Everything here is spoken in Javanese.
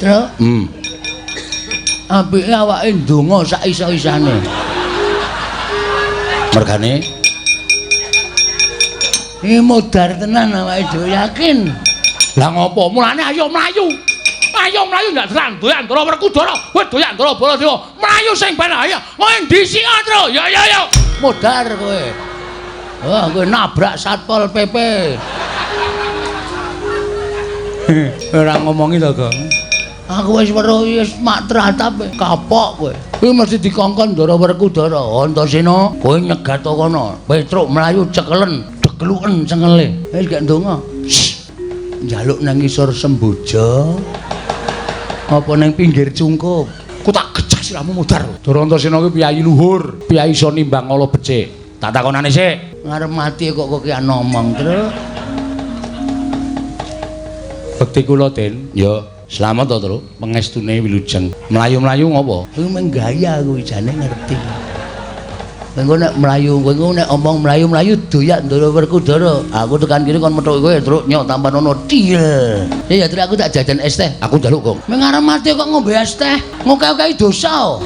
Truk. Apike awake ndonga sak iso-isane. Mergane Iki modar tenan awake dhewe yakin. lah ngopo mulane ayo mlayu ndak doyan Ndara Werkudara kowe doyan Ndara Baladewa mlayu sing ben ayo kowe ndisi atro ya Modar kowe. Wah, kowe nabrak Satpol PP. ora ngomongi to Gong Aku wis weruh wis mak tratap kapok kowe. Kuwi mesti dikongkon Ndara Werkudara. Antasena, kowe nyegat kono. Petruk mlayu cekelen, degluken cengele. Wis gak ndonga. Njaluk nang ngisor Semboja. Apa nang pinggir cungkup? ku tak gejak siramu mudar Ndara Antasena kuwi piyayi luhur piyayi iso nimbang ala becik tak takonane sik Ngarep mati kok kian ngomong, Truk. bekti kula Den ya selamat to Truk pangestune wilujeng mlayu-mlayu ngopo Kuwi menggaya kuwi jane ngerti. Engko nek mlayu, kowe nek omong mlayu-mlayu doyak Ndara Werkudara. Aku tekan kene kon metuk kowe Truk nyok tanpa ono til. Ya Truk aku tak jajan es teh. aku njaluk Gong Mengarep mati kok ngombe es teh. Ngokeh-okehi dosa.